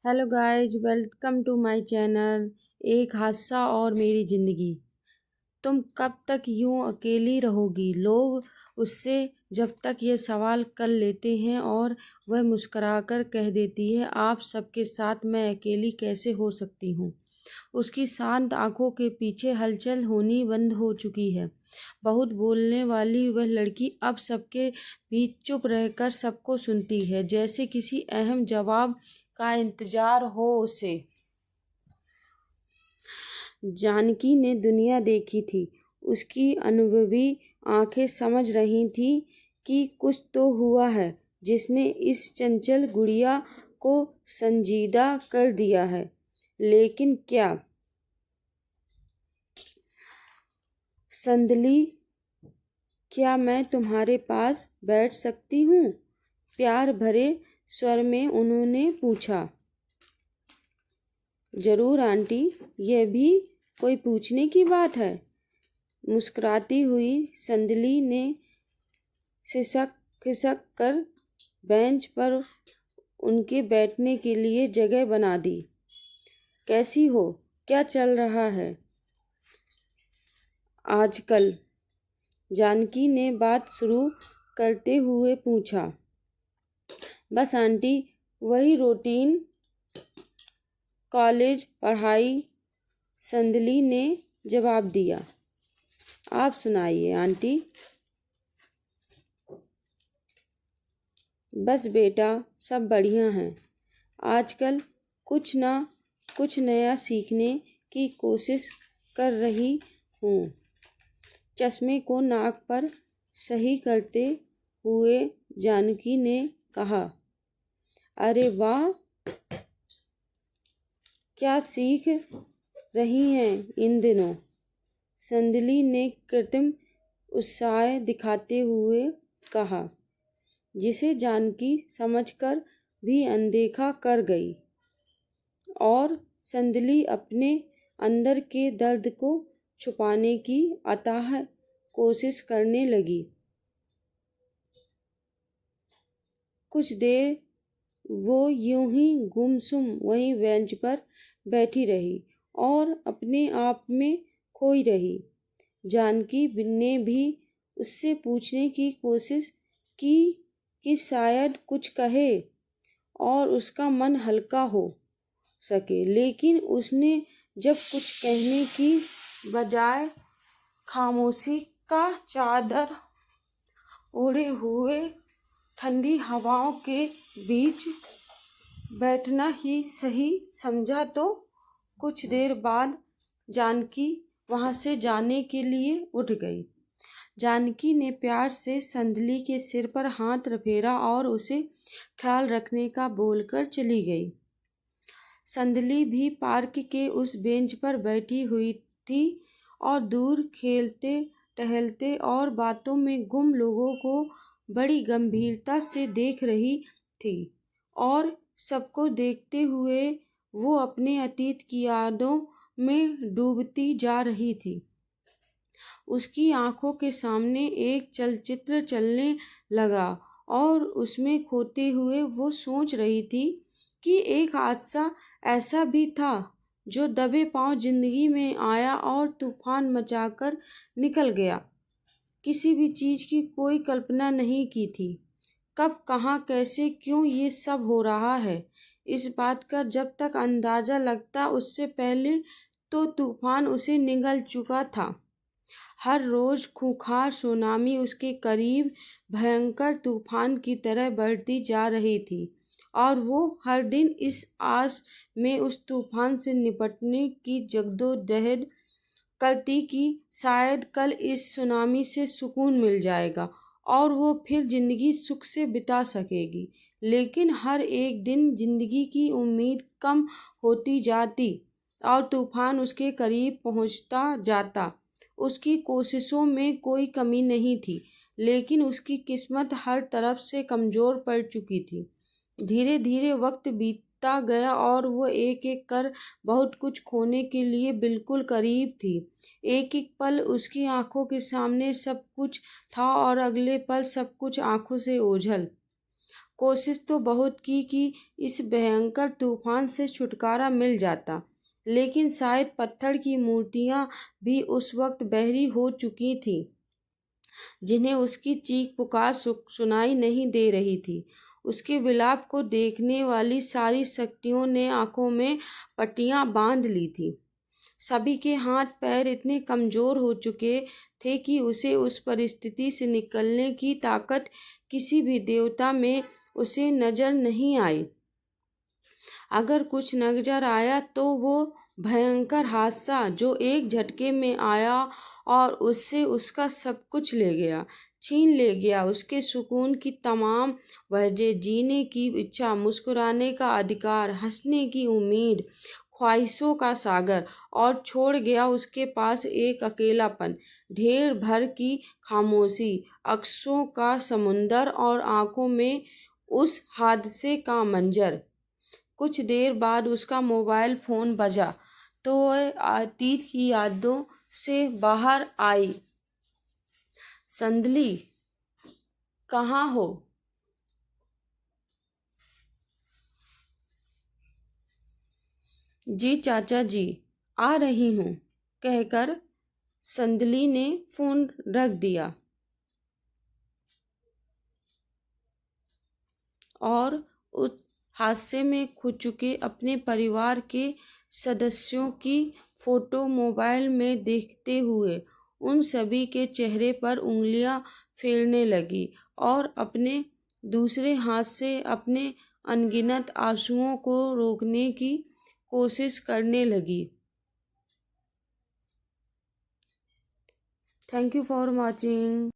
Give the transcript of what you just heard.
Hello guys, welcome to my channel. एक हादसा और मेरी ज़िंदगी। तुम कब तक यूं अकेली रहोगी? लोग उससे जब तक ये सवाल कर लेते हैं और वह मुस्कुराकर कह देती है, आप सबके साथ मैं अकेली कैसे हो सकती हूँ। उसकी शांत आंखों के पीछे हलचल होनी बंद हो चुकी है। बहुत बोलने वाली वह लड़की अब सबके बीच चुप रहकर सबको सुनती है, जैसे किसी अहम जवाब का इंतजार हो उसे। जानकी ने दुनिया देखी थी। उसकी अनुभवी आंखें समझ रही थी कि कुछ तो हुआ है जिसने इस चंचल गुड़िया को संजीदा कर दिया है। लेकिन क्या? संदली, क्या मैं तुम्हारे पास बैठ सकती हूँ? प्यार भरे स्वर में उन्होंने पूछा। जरूर आंटी, यह भी कोई पूछने की बात है। मुस्कुराती हुई संदली ने खिसक खिसक कर बेंच पर उनके बैठने के लिए जगह बना दी। कैसी हो? क्या चल रहा है आजकल? जानकी ने बात शुरू करते हुए पूछा। बस आंटी, वही रूटीन, कॉलेज, पढ़ाई, संदली ने जवाब दिया। आप सुनाइए आंटी। बस बेटा, सब बढ़िया हैं। आजकल कुछ नया सीखने की कोशिश कर रही हूँ। चश्मे को नाक पर सही करते हुए जानकी ने कहा। अरे वाह, क्या सीख रही हैं इन दिनों? संदली ने कृत्रिम उत्साह दिखाते हुए कहा, जिसे जानकी समझकर भी अनदेखा कर गई और संदली अपने अंदर के दर्द को छुपाने की अथाह कोशिश करने लगी। कुछ देर वो यूं ही गुमसुम वहीं बेंच पर बैठी रही और अपने आप में खोई रही। जानकी ने भी उससे पूछने की कोशिश की कि शायद कुछ कहे और उसका मन हल्का हो सके, लेकिन उसने जब कुछ कहने की बजाय खामोशी का चादर ओढ़े हुए ठंडी हवाओं के बीच बैठना ही सही समझा, तो कुछ देर बाद जानकी वहां से जाने के लिए उठ गई। जानकी ने प्यार से संदली के सिर पर हाथ फेरा और उसे ख्याल रखने का बोलकर चली गई। संदली भी पार्क के उस बेंच पर बैठी हुई थी और दूर खेलते टहलते और बातों में गुम लोगों को बड़ी गंभीरता से देख रही थी और सबको देखते हुए वो अपने अतीत की यादों में डूबती जा रही थी। उसकी आंखों के सामने एक चलचित्र चलने लगा और उसमें खोते हुए वो सोच रही थी कि एक हादसा ऐसा भी था जो दबे पांव जिंदगी में आया और तूफान मचाकर निकल गया। किसी भी चीज की कोई कल्पना नहीं की थी। कब, कहाँ, कैसे, क्यों ये सब हो रहा है, इस बात का जब तक अंदाजा लगता उससे पहले तो तूफान उसे निगल चुका था। हर रोज खूंखार सुनामी उसके करीब भयंकर तूफान की तरह बढ़ती जा रही थी और वो हर दिन इस आस में उस तूफान से निपटने की जद्दोजहद करती कि शायद कल इस सुनामी से सुकून मिल जाएगा और वो फिर जिंदगी सुख से बिता सकेगी। लेकिन हर एक दिन जिंदगी की उम्मीद कम होती जाती और तूफान उसके करीब पहुंचता जाता। उसकी कोशिशों में कोई कमी नहीं थी, लेकिन उसकी किस्मत हर तरफ से कमजोर पड़ चुकी थी। धीरे धीरे वक्त बीतता गया और वो एक एक कर बहुत कुछ खोने के लिए बिल्कुल करीब थी। एक एक पल उसकी आंखों के सामने सब कुछ था और अगले पल सब कुछ आंखों से ओझल। कोशिश तो बहुत की कि इस भयंकर तूफान से छुटकारा मिल जाता, लेकिन शायद पत्थर की मूर्तियां भी उस वक्त बहरी हो चुकी थीं, जिन्हें उसकी चीख पुकार सुनाई नहीं दे रही थी। उसके विलाप को देखने वाली सारी शक्तियों ने आंखों में पट्टियां बांध ली थी। सभी के हाथ पैर इतने कमजोर हो चुके थे कि उसे उस परिस्थिति से निकलने की ताकत किसी भी देवता में उसे नजर नहीं आई। अगर कुछ नजर आया तो वो भयंकर हादसा जो एक झटके में आया और उससे उसका सब कुछ ले गया, छीन ले गया, उसके सुकून की तमाम वजह, जीने की इच्छा, मुस्कुराने का अधिकार, हंसने की उम्मीद, ख्वाहिशों का सागर, और छोड़ गया उसके पास एक अकेलापन, ढेर भर की खामोशी, अक्सों का समुंदर और आंखों में उस हादसे का मंजर। कुछ देर बाद उसका मोबाइल फ़ोन बजा तो वह अतीत की यादों से बाहर आई। संदली, कहाँ हो? जी चाचा जी, आ रही हूँ, कहकर संदली ने फ़ोन रख दिया और उस हादसे में खो चुके अपने परिवार के सदस्यों की फ़ोटो मोबाइल में देखते हुए उन सभी के चेहरे पर उंगलियां फेरने लगी और अपने दूसरे हाथ से अपने अनगिनत आंसुओं को रोकने की कोशिश करने लगी। Thank you for watching.